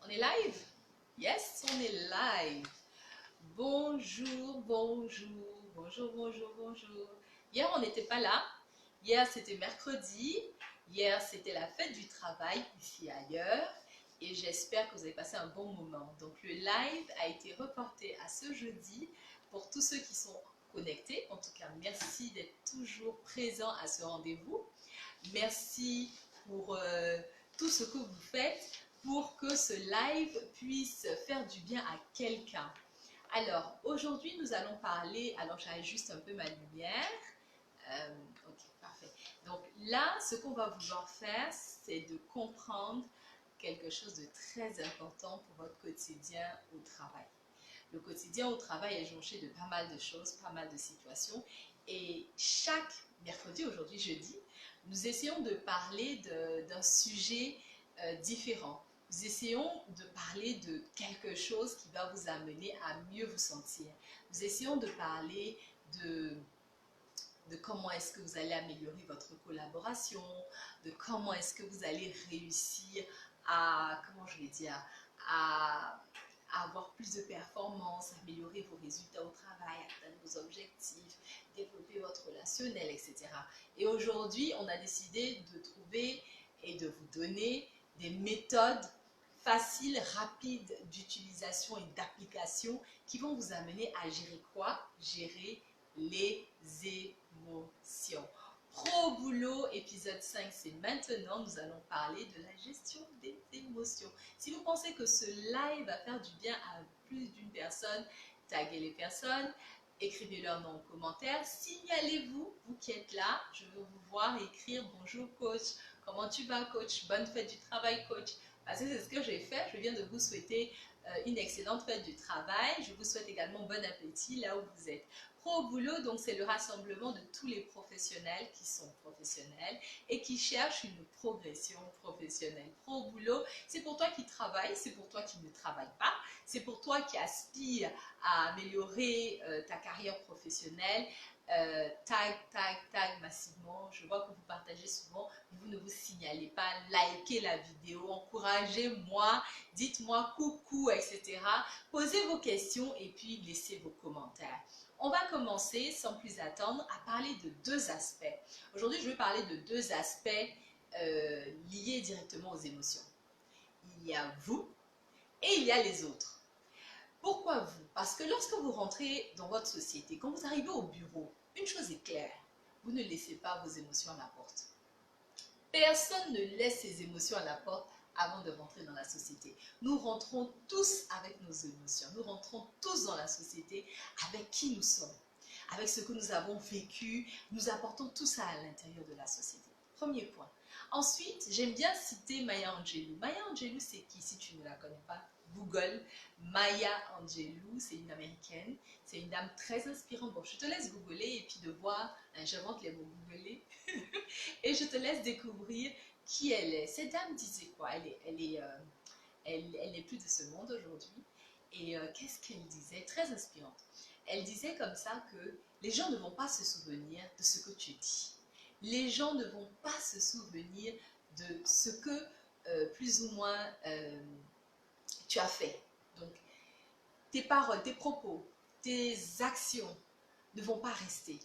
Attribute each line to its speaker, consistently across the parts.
Speaker 1: On est live? Yes, on est live. Bonjour, bonjour, bonjour, bonjour, bonjour. Hier, on n'était pas là. Hier, c'était mercredi. Hier, c'était la fête du travail ici et ailleurs. Et j'espère que vous avez passé un bon moment. Donc, le live a été reporté à ce jeudi pour tous ceux qui sont connectés. En tout cas, merci d'être toujours présents à ce rendez-vous. Merci pour tout ce que vous faites pour que ce live puisse faire du bien à quelqu'un. Alors, aujourd'hui, nous allons parler... Alors, j'ajuste un peu ma lumière. Ok, parfait. Donc là, ce qu'on va vouloir faire, c'est de comprendre quelque chose de très important pour votre quotidien au travail. Le quotidien au travail est jonché de pas mal de choses, pas mal de situations. Et chaque mercredi, aujourd'hui jeudi, nous essayons de parler d'un sujet différent. Nous essayons de parler de quelque chose qui va vous amener à mieux vous sentir. Nous essayons de parler de comment est-ce que vous allez améliorer votre collaboration, de comment est-ce que vous allez réussir à, comment je vais dire, à avoir plus de performance, améliorer vos résultats au travail, atteindre vos objectifs, développer votre relationnel, etc. Et aujourd'hui, on a décidé de trouver et de vous donner des méthodes faciles, rapides d'utilisation et d'application qui vont vous amener à gérer quoi? Gérer les émotions. Pro boulot, épisode 5, c'est maintenant. Nous allons parler de la gestion des émotions. Si vous pensez que ce live va faire du bien à plus d'une personne, taguez les personnes, écrivez leur nom en commentaire, signalez-vous, vous qui êtes là, je veux vous voir écrire bonjour coach, comment tu vas coach, bonne fête du travail coach, parce que c'est ce que j'ai fait, je viens de vous souhaiter une excellente fête du travail, je vous souhaite également bon appétit là où vous êtes. Pro boulot, donc c'est le rassemblement de tous les professionnels qui sont professionnels et qui cherchent une progression professionnelle. Pro boulot, c'est pour toi qui travaille, c'est pour toi qui ne travaille pas, c'est pour toi qui aspire à améliorer ta carrière professionnelle. Tag massivement. Je vois que vous partagez souvent, mais vous ne vous signalez pas. Likez la vidéo, encouragez-moi, dites-moi coucou, etc. Posez vos questions et puis laissez vos commentaires. On va commencer sans plus attendre à parler de deux aspects. Aujourd'hui, je vais parler de deux aspects liés directement aux émotions. Il y a vous et il y a les autres. Pourquoi vous? Parce que lorsque vous rentrez dans votre société, quand vous arrivez au bureau, une chose est claire, vous ne laissez pas vos émotions à la porte. Personne ne laisse ses émotions à la porte avant de rentrer dans la société. Nous rentrons tous avec nos émotions. Nous rentrons tous dans la société avec qui nous sommes, avec ce que nous avons vécu. Nous apportons tout ça à l'intérieur de la société. Premier point. Ensuite, j'aime bien citer Maya Angelou. Maya Angelou, c'est qui? Si tu ne la connais pas, Google. Maya Angelou, c'est une américaine. C'est une dame très inspirante. Bon, je te laisse googler et puis de voir, j'invente les mots googler. Et je te laisse découvrir qui elle est. Cette dame disait quoi? Elle n'est plus de ce monde aujourd'hui. Et qu'est-ce qu'elle disait? Très inspirante. Elle disait comme ça que les gens ne vont pas se souvenir de ce que tu dis. Les gens ne vont pas se souvenir de ce que plus ou moins tu as fait. Donc, tes paroles, tes propos, tes actions ne vont pas rester.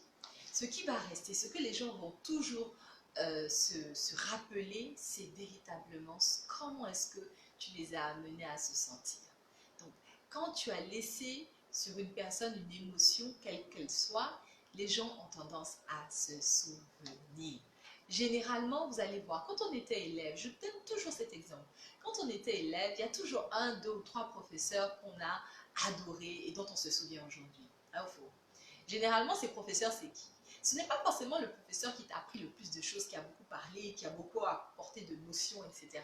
Speaker 1: Ce qui va rester, ce que les gens vont toujours se rappeler, c'est véritablement comment est-ce que tu les as amenés à se sentir. Donc, quand tu as laissé sur une personne une émotion, quelle qu'elle soit, les gens ont tendance à se souvenir. Généralement, vous allez voir, quand on était élève, je donne toujours cet exemple, quand on était élève, il y a toujours un, deux ou trois professeurs qu'on a adorés et dont on se souvient aujourd'hui. Hein, faux. Généralement, ces professeurs, c'est qui? Ce n'est pas forcément le professeur qui t'a appris le plus de choses, qui a beaucoup parlé, qui a beaucoup apporté de notions, etc.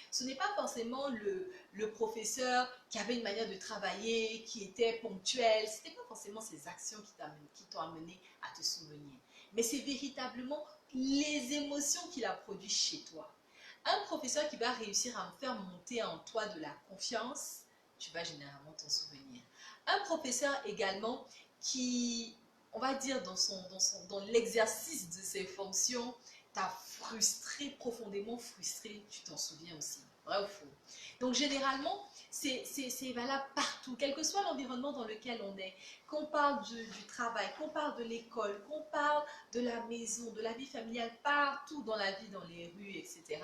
Speaker 1: Ce n'est pas forcément le professeur qui avait une manière de travailler, qui était ponctuel. Ce n'est pas forcément ses actions qui t'ont amené à te souvenir. Mais c'est véritablement les émotions qu'il a produites chez toi. Un professeur qui va réussir à faire monter en toi de la confiance, tu vas généralement t'en souvenir. Un professeur également qui, on va dire, dans l'exercice de ses fonctions, t'a frustré, profondément frustré, tu t'en souviens aussi. Vrai ou faux? Donc généralement, c'est valable partout, quel que soit l'environnement dans lequel on est. Qu'on parle du travail, qu'on parle de l'école, qu'on parle de la maison, de la vie familiale, partout dans la vie, dans les rues, etc.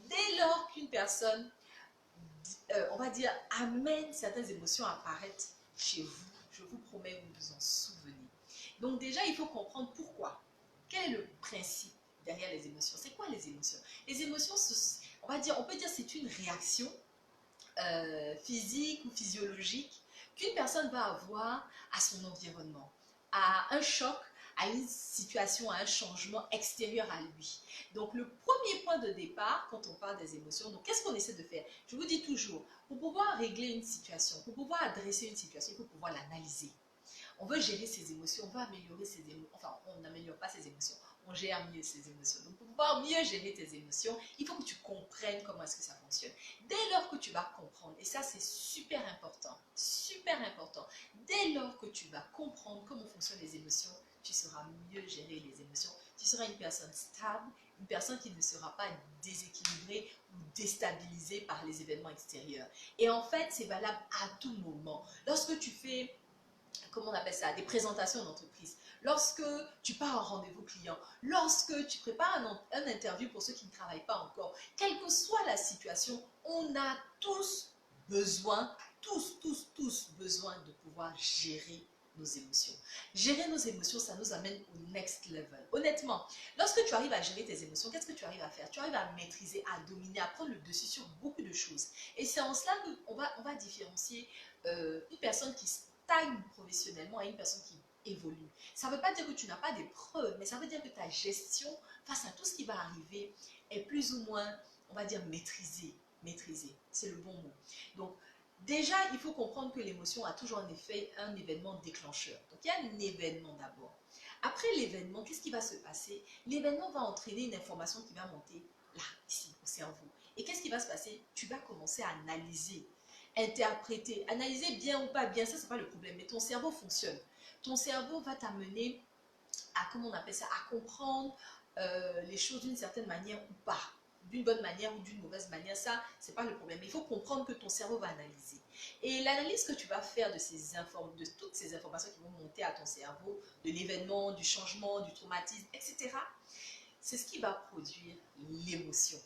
Speaker 1: Dès lors qu'une personne, on va dire, amène certaines émotions à apparaître chez vous, je vous promets, vous vous en souvenez. Donc déjà, il faut comprendre pourquoi. Quel est le principe derrière les émotions? C'est quoi les émotions? Les émotions, on va dire, on peut dire c'est une réaction physique ou physiologique qu'une personne va avoir à son environnement, à un choc, à une situation, à un changement extérieur à lui. Donc le premier point de départ quand on parle des émotions, donc qu'est-ce qu'on essaie de faire? Je vous dis toujours, pour pouvoir régler une situation, pour pouvoir adresser une situation, il faut pouvoir l'analyser. On veut gérer ses émotions, on veut améliorer ses émotions, enfin on n'améliore pas ses émotions, on gère mieux ses émotions. Donc pour pouvoir mieux gérer tes émotions, il faut que tu comprennes comment est-ce que ça fonctionne. Dès lors que tu vas comprendre, et ça c'est super important, dès lors que tu vas comprendre comment fonctionnent les émotions, tu sauras mieux gérer les émotions. Tu seras une personne stable, une personne qui ne sera pas déséquilibrée ou déstabilisée par les événements extérieurs. Et en fait, c'est valable à tout moment. Lorsque tu fais, comment on appelle ça, des présentations d'entreprise, lorsque tu pars en rendez-vous client, lorsque tu prépares un interview pour ceux qui ne travaillent pas encore, quelle que soit la situation, on a tous besoin, tous besoin de pouvoir gérer nos émotions. Gérer nos émotions, ça nous amène au next level. Honnêtement, lorsque tu arrives à gérer tes émotions, qu'est-ce que tu arrives à faire? Tu arrives à maîtriser, à dominer, à prendre le dessus sur beaucoup de choses. Et c'est en cela qu'on va différencier une personne qui stagne professionnellement à une personne qui évolue. Ça ne veut pas dire que tu n'as pas des preuves, mais ça veut dire que ta gestion face à tout ce qui va arriver est plus ou moins, on va dire, maîtrisée. Maîtrisée, c'est le bon mot. Donc, déjà, il faut comprendre que l'émotion a toujours en effet un événement déclencheur. Donc, il y a un événement d'abord. Après l'événement, qu'est-ce qui va se passer? L'événement va entraîner une information qui va monter là, ici, au cerveau. Et qu'est-ce qui va se passer? Tu vas commencer à analyser, interpréter, analyser bien ou pas bien, ça c'est pas le problème, mais ton cerveau fonctionne. Ton cerveau va t'amener à, comment on appelle ça, à comprendre les choses d'une certaine manière ou pas, d'une bonne manière ou d'une mauvaise manière, ça c'est pas le problème. Il faut comprendre que ton cerveau va analyser. Et l'analyse que tu vas faire de toutes ces informations qui vont monter à ton cerveau, de l'événement, du changement, du traumatisme, etc., c'est ce qui va produire l'émotion.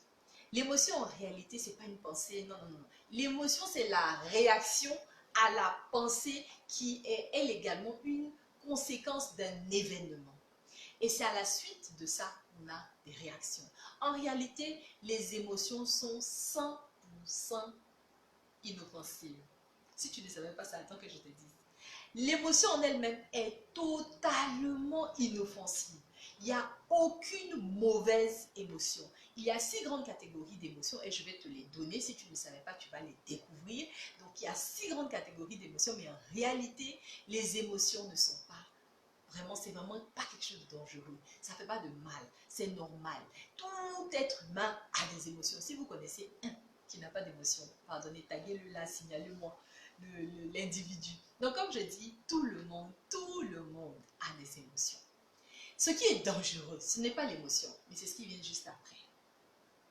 Speaker 1: L'émotion, en réalité, ce n'est pas une pensée. Non, non, non. L'émotion, c'est la réaction à la pensée qui est, elle également, une conséquence d'un événement. Et c'est à la suite de ça qu'on a des réactions. En réalité, les émotions sont 100% inoffensives. Si tu ne savais pas ça, attends que je te dise. L'émotion en elle-même est totalement inoffensive. Il n'y a aucune mauvaise émotion. Il y a 6 grandes catégories d'émotions et je vais te les donner. Si tu ne savais pas, tu vas les découvrir. Donc, il y a 6 grandes catégories d'émotions, mais en réalité, les émotions ne sont pas vraiment, c'est vraiment pas quelque chose de dangereux. Ça ne fait pas de mal. C'est normal. Tout être humain a des émotions. Si vous connaissez un qui n'a pas d'émotion, pardonnez, taguez-le là, signalez-moi l'individu. Donc, comme je dis, tout le monde a des émotions. Ce qui est dangereux, ce n'est pas l'émotion, mais c'est ce qui vient juste après.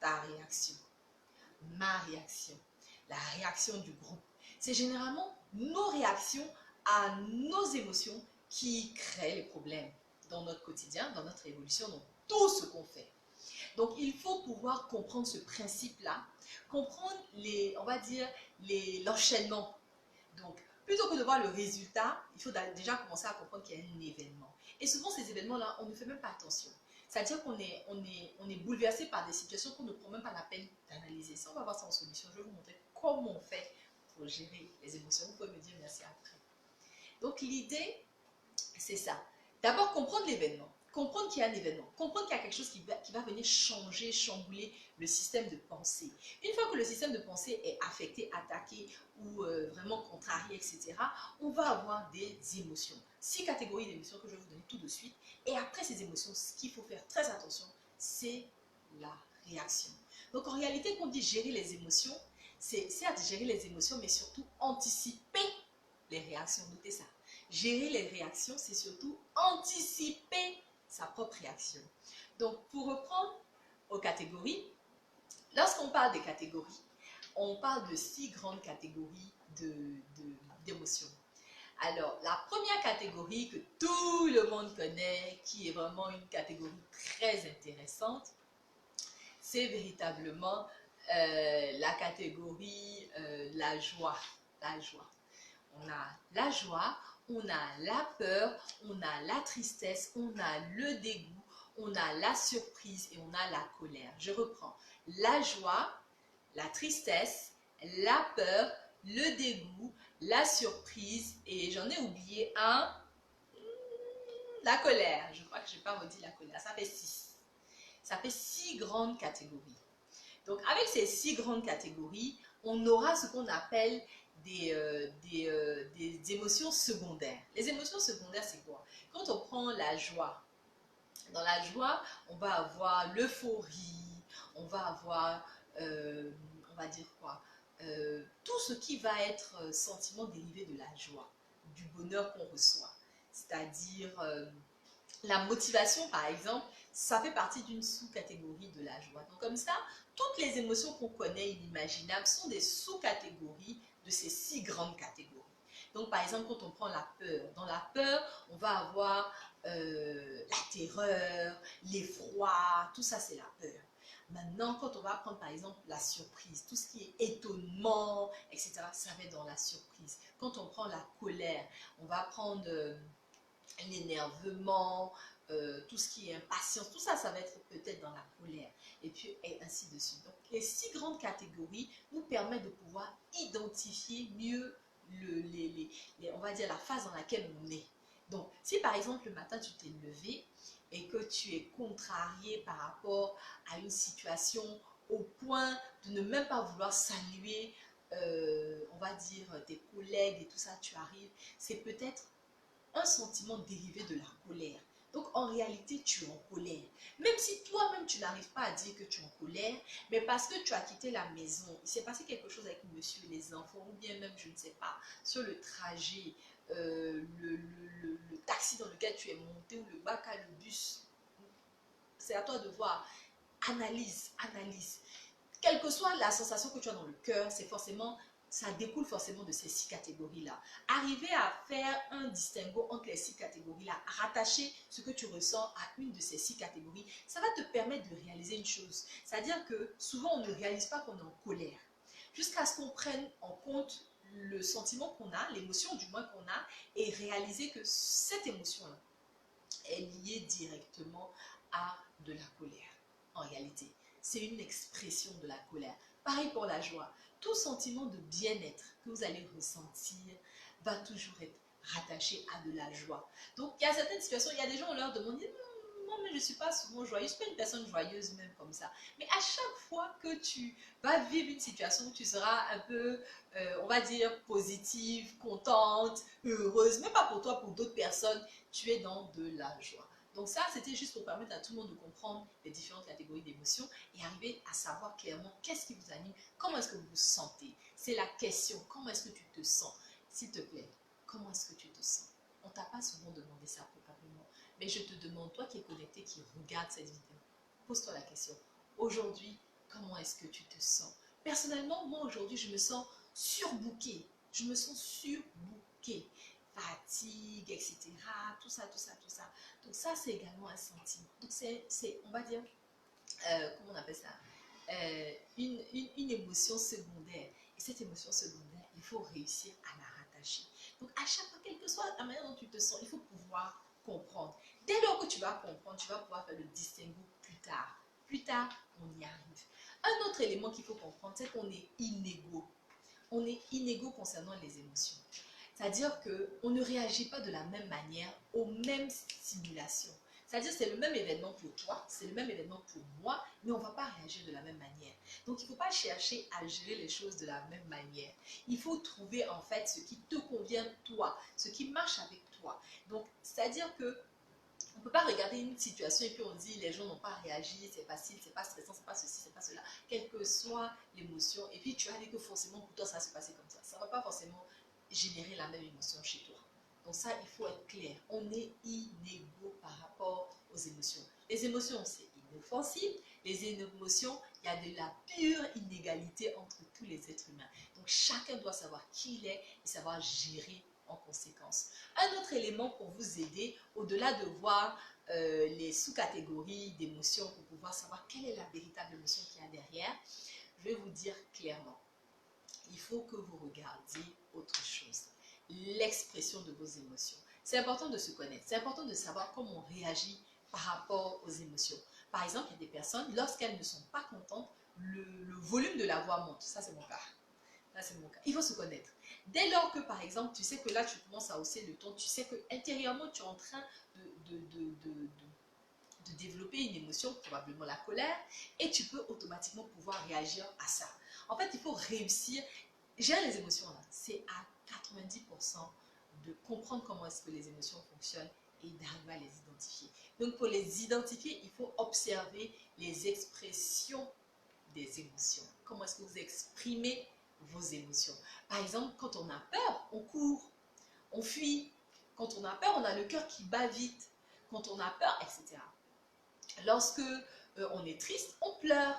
Speaker 1: Ta réaction, ma réaction, la réaction du groupe. C'est généralement nos réactions à nos émotions qui créent les problèmes dans notre quotidien, dans notre évolution, dans tout ce qu'on fait. Donc, il faut pouvoir comprendre ce principe-là, comprendre on va dire, l'enchaînement. Donc, plutôt que de voir le résultat, il faut déjà commencer à comprendre qu'il y a un événement. Et souvent, ces événements-là, on ne fait même pas attention. C'est-à-dire qu'on est bouleversé par des situations qu'on ne prend même pas la peine d'analyser. Ça, on va voir ça en solution. Je vais vous montrer comment on fait pour gérer les émotions. Vous pouvez me dire merci après. Donc, l'idée, c'est ça. D'abord, comprendre l'événement. Comprendre qu'il y a un événement. Comprendre qu'il y a quelque chose qui va venir changer, chambouler le système de pensée. Une fois que le système de pensée est affecté, attaqué ou vraiment contrarié, etc., on va avoir des émotions. 6 catégories d'émotions que je vais vous donner tout de suite. Et après ces émotions, ce qu'il faut faire très attention, c'est la réaction. Donc en réalité, quand on dit gérer les émotions, c'est certes gérer les émotions, mais surtout anticiper les réactions. Notez ça. Gérer les réactions, c'est surtout anticiper sa propre réaction. Donc, pour reprendre aux catégories, lorsqu'on parle des catégories, on parle de 6 grandes catégories d'émotions. Alors, la première catégorie que tout le monde connaît, qui est vraiment une catégorie très intéressante, c'est véritablement la catégorie la joie. La joie. On a la joie, on a la peur, on a la tristesse, on a le dégoût, on a la surprise et on a la colère. Je reprends. La joie, la tristesse, la peur, le dégoût, la surprise et j'en ai oublié un, la colère. Je crois que je n'ai pas redit la colère. Ça fait 6. Ça fait 6 grandes catégories. Donc, avec ces 6 grandes catégories, on aura ce qu'on appelle des émotions secondaires. Les émotions secondaires, c'est quoi? Quand on prend la joie, dans la joie, on va avoir l'euphorie, on va avoir, on va dire quoi? Tout ce qui va être sentiment dérivé de la joie, du bonheur qu'on reçoit. C'est-à-dire la motivation, par exemple, ça fait partie d'une sous-catégorie de la joie. Donc comme ça, toutes les émotions qu'on connaît inimaginables sont des sous-catégories de ces 6 grandes catégories. Donc par exemple, quand on prend la peur, dans la peur, on va avoir la terreur, l'effroi, tout ça c'est la peur. Maintenant, quand on va prendre par exemple la surprise, tout ce qui est étonnement, etc., ça va être dans la surprise. Quand on prend la colère, on va prendre l'énervement, tout ce qui est impatience, tout ça, ça va être peut-être dans la colère, et puis et ainsi de suite. Donc, les 6 grandes catégories nous permettent de pouvoir identifier mieux on va dire la phase dans laquelle on est. Donc, si par exemple le matin tu t'es levé et que tu es contrarié par rapport à une situation au point de ne même pas vouloir saluer, on va dire tes collègues et tout ça, tu arrives, c'est peut-être un sentiment dérivé de la colère. Donc en réalité, tu es en colère. Même si toi-même, tu n'arrives pas à dire que tu es en colère, mais parce que tu as quitté la maison, il s'est passé quelque chose avec monsieur et les enfants, ou bien même, je ne sais pas, sur le trajet, le taxi dans lequel tu es monté, ou le bac à le bus. C'est à toi de voir. Analyse, analyse. Quelle que soit la sensation que tu as dans le cœur, c'est forcément, ça découle forcément de ces 6 catégories-là. Arriver à faire un distinguo entre les 6 catégories-là, rattacher ce que tu ressens à une de ces 6 catégories, ça va te permettre de réaliser une chose. C'est-à-dire que souvent, on ne réalise pas qu'on est en colère. Jusqu'à ce qu'on prenne en compte le sentiment qu'on a, l'émotion du moins qu'on a, et réaliser que cette émotion-là est liée directement à de la colère, en réalité. C'est une expression de la colère. Pareil pour la joie. Tout sentiment de bien-être que vous allez ressentir va toujours être rattaché à de la joie. Donc, il y a certaines situations, il y a des gens, on leur demande, non, mais je ne suis pas souvent joyeuse, je ne suis pas une personne joyeuse même comme ça. Mais à chaque fois que tu vas vivre une situation où tu seras un peu, on va dire, positive, contente, heureuse, même pas pour toi, pour d'autres personnes, tu es dans de la joie. Donc ça, c'était juste pour permettre à tout le monde de comprendre les différentes catégories d'émotions et arriver à savoir clairement qu'est-ce qui vous anime, comment est-ce que vous vous sentez. C'est la question, comment est-ce que tu te sens? S'il te plaît, comment est-ce que tu te sens? On ne t'a pas souvent demandé ça probablement, mais je te demande, toi qui es connecté, qui regarde cette vidéo, pose-toi la question. Aujourd'hui, comment est-ce que tu te sens? Personnellement, moi aujourd'hui, je me sens surbookée. Je me sens surbookée. Fatigue, etc. Tout ça, tout ça, tout ça. Donc ça, c'est également un sentiment. Donc c'est on va dire, comment on appelle ça, une émotion secondaire. Et cette émotion secondaire, il faut réussir à la rattacher. Donc à chaque fois, quelle que soit la manière dont tu te sens, il faut pouvoir comprendre. Dès lors que tu vas comprendre, tu vas pouvoir faire le distinguo plus tard. Plus tard, on y arrive. Un autre élément qu'il faut comprendre, c'est qu'on est inégaux. On est inégaux concernant les émotions. C'est-à-dire qu'on ne réagit pas de la même manière aux mêmes stimulations. C'est-à-dire que c'est le même événement pour toi, c'est le même événement pour moi, mais on ne va pas réagir de la même manière. Donc, il ne faut pas chercher à gérer les choses de la même manière. Il faut trouver en fait ce qui te convient toi, ce qui marche avec toi. Donc, c'est-à-dire que on ne peut pas regarder une situation et puis on dit les gens n'ont pas réagi, c'est facile, c'est pas stressant, c'est pas ceci, c'est pas cela. Quelle que soit l'émotion, et puis tu as dit que forcément pour toi ça va se passer comme ça. Ça ne va pas forcément générer la même émotion chez toi. Donc ça, il faut être clair. On est inégaux par rapport aux émotions. Les émotions, c'est inoffensif. Les émotions, il y a de la pure inégalité entre tous les êtres humains. Donc, chacun doit savoir qui il est et savoir gérer en conséquence. Un autre élément pour vous aider, au-delà de voir les sous-catégories d'émotions pour pouvoir savoir quelle est la véritable émotion qu'il y a derrière, je vais vous dire clairement, il faut que vous regardiez autre chose, l'expression de vos émotions. C'est important de se connaître, c'est important de savoir comment on réagit par rapport aux émotions. Par exemple, il y a des personnes, lorsqu'elles ne sont pas contentes, le volume de la voix monte. Ça, c'est mon cas. Là, c'est mon cas. Il faut se connaître. Dès lors que, par exemple, tu sais que là, tu commences à hausser le ton, tu sais que intérieurement, tu es en train de développer une émotion, probablement la colère, et tu peux automatiquement pouvoir réagir à ça. En fait, il faut réussir. Gérer les émotions, là, c'est à 90% de comprendre comment est-ce que les émotions fonctionnent et d'arriver à les identifier. Donc, pour les identifier, il faut observer les expressions des émotions. Comment est-ce que vous exprimez vos émotions? Par exemple, quand on a peur, on court, on fuit. Quand on a peur, on a le cœur qui bat vite. Quand on a peur, etc. Lorsque on est triste, on pleure.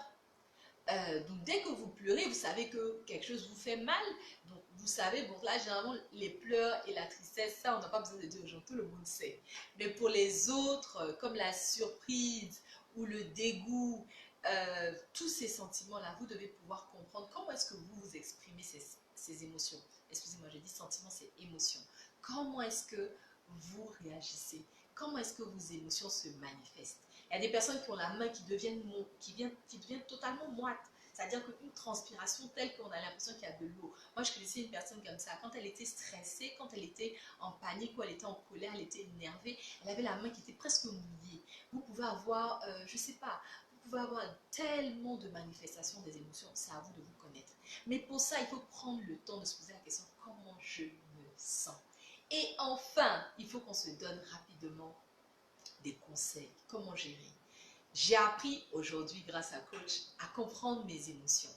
Speaker 1: Donc dès que vous pleurez, vous savez que quelque chose vous fait mal. Donc vous savez, bon là généralement les pleurs et la tristesse, ça on n'a pas besoin de dire aux gens, tout le monde sait. Mais pour les autres, comme la surprise ou le dégoût, tous ces sentiments-là, vous devez pouvoir comprendre comment est-ce que vous vous exprimez ces émotions. Excusez-moi, j'ai dit sentiments, c'est émotion. Comment est-ce que vous réagissez? Comment est-ce que vos émotions se manifestent? Il y a des personnes qui ont la main qui devient totalement moite. C'est-à-dire qu'une transpiration telle qu'on a l'impression qu'il y a de l'eau. Moi, je connaissais une personne comme ça. Quand elle était stressée, quand elle était en panique ou elle était en colère, elle était énervée, elle avait la main qui était presque mouillée. Vous pouvez avoir, je ne sais pas, vous pouvez avoir tellement de manifestations des émotions. C'est à vous de vous connaître. Mais pour ça, il faut prendre le temps de se poser la question, comment je me sens? Et enfin, il faut qu'on se donne rapidement des conseils, comment gérer. J'ai appris aujourd'hui, grâce à coach, à comprendre mes émotions.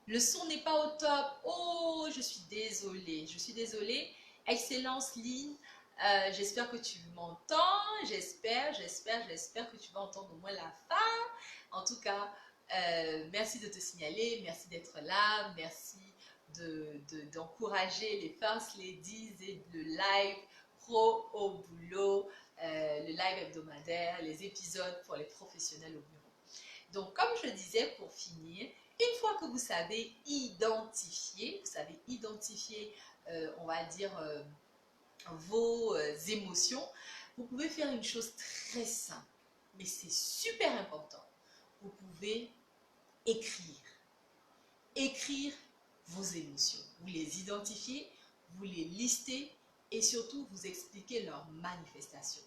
Speaker 1: Le son n'est pas au top. Oh, je suis désolée. Je suis désolée. Excellence, Lynn. J'espère que tu m'entends. J'espère que tu vas entendre au moins la fin. En tout cas, merci de te signaler. Merci d'être là. Merci d'encourager les First Ladies et le live pro au boulot, le live hebdomadaire, les épisodes pour les professionnels au bureau. Donc, comme je disais, pour finir, une fois que vous savez identifier, on va dire, vos émotions, vous pouvez faire une chose très simple, mais c'est super important. Vous pouvez écrire. Écrire vos émotions. Vous les identifiez, vous les listez et surtout vous expliquez leur manifestation.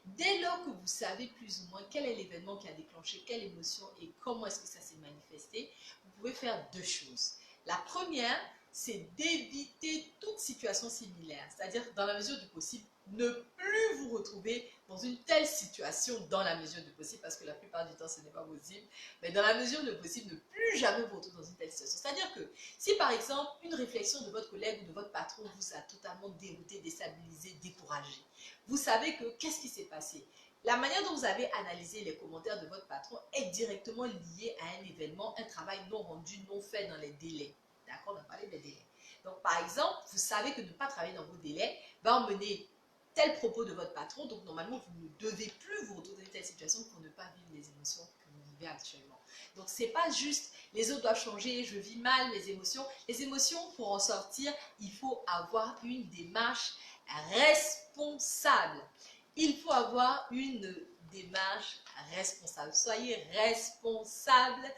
Speaker 1: Dès lors que vous savez plus ou moins quel est l'événement qui a déclenché quelle émotion et comment est-ce que ça s'est manifesté, vous pouvez faire deux choses. La première, c'est d'éviter toute situation similaire, c'est-à-dire dans la mesure du possible, ne plus vous retrouver dans une telle situation dans la mesure du possible, parce que la plupart du temps ce n'est pas possible, mais dans la mesure du possible, ne plus jamais vous retrouver dans une telle situation. C'est-à-dire que si par exemple une réflexion de votre collègue ou de votre patron vous a totalement dérouté, déstabilisé, découragé, vous savez que qu'est-ce qui s'est passé? La manière dont vous avez analysé les commentaires de votre patron est directement liée à un événement, un travail non rendu, non fait dans les délais. D'accord, on a parlé des délais. Donc, par exemple, vous savez que ne pas travailler dans vos délais va emmener tel propos de votre patron. Donc, normalement, vous ne devez plus vous retrouver dans telle situation pour ne pas vivre les émotions que vous vivez actuellement. Donc, c'est pas juste les autres doivent changer, je vis mal les émotions. Les émotions, pour en sortir, il faut avoir une démarche responsable. Il faut avoir une démarche responsable. Soyez responsable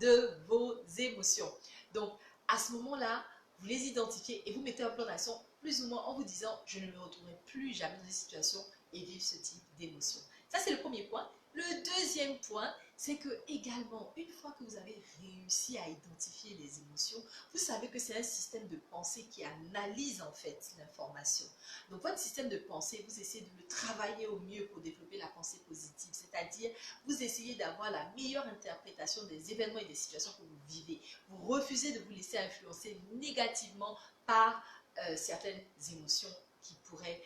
Speaker 1: de vos émotions. Donc, à ce moment-là, vous les identifiez et vous mettez un plan d'action plus ou moins en vous disant je ne me retrouverai plus jamais dans une situation et vivre ce type d'émotion. Ça, c'est le premier point. Le deuxième point, c'est que également, une fois que vous avez réussi à identifier les émotions, vous savez que c'est un système de pensée qui analyse en fait l'information. Donc, votre système de pensée, vous essayez de le travailler au mieux pour développer la pensée positive, c'est-à-dire vous essayez d'avoir la meilleure interprétation des événements et des situations que vous vivez. Vous refusez de vous laisser influencer négativement par certaines émotions qui pourraient,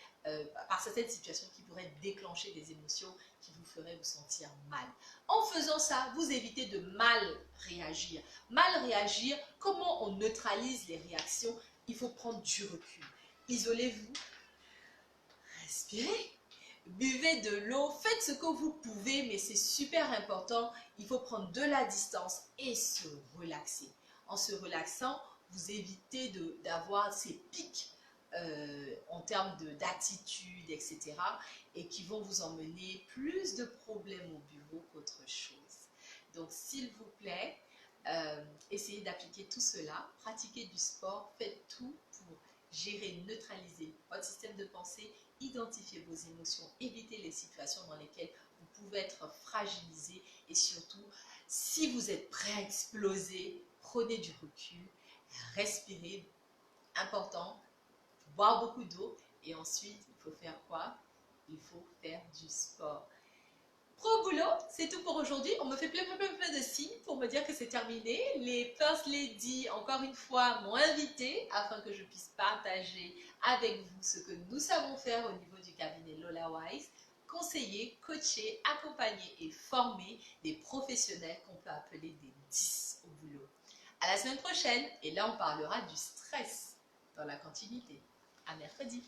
Speaker 1: par certaines situations qui pourraient déclencher des émotions qui vous feraient vous sentir mal. En faisant ça, vous évitez de mal réagir. Mal réagir, comment on neutralise les réactions? Il faut prendre du recul. Isolez-vous, respirez, buvez de l'eau, faites ce que vous pouvez, mais c'est super important. Il faut prendre de la distance et se relaxer. En se relaxant, vous évitez d'avoir ces pics en termes d'attitude, etc. et qui vont vous emmener plus de problèmes au bureau qu'autre chose. Donc, s'il vous plaît, essayez d'appliquer tout cela, pratiquez du sport, faites tout pour gérer, neutraliser votre système de pensée, identifier vos émotions, éviter les situations dans lesquelles vous pouvez être fragilisé et surtout, si vous êtes prêt à exploser, prenez du recul, respirez, important, boire beaucoup d'eau et ensuite, il faut faire quoi? Il faut faire du sport. Pro boulot, c'est tout pour aujourd'hui. On me fait plein de signes pour me dire que c'est terminé. Les First Lady, encore une fois, m'ont invité afin que je puisse partager avec vous ce que nous savons faire au niveau du cabinet Lola Wise. Conseiller, coacher, accompagner et former des professionnels qu'on peut appeler des 10 au boulot. À la semaine prochaine et là on parlera du stress dans la continuité. À mercredi.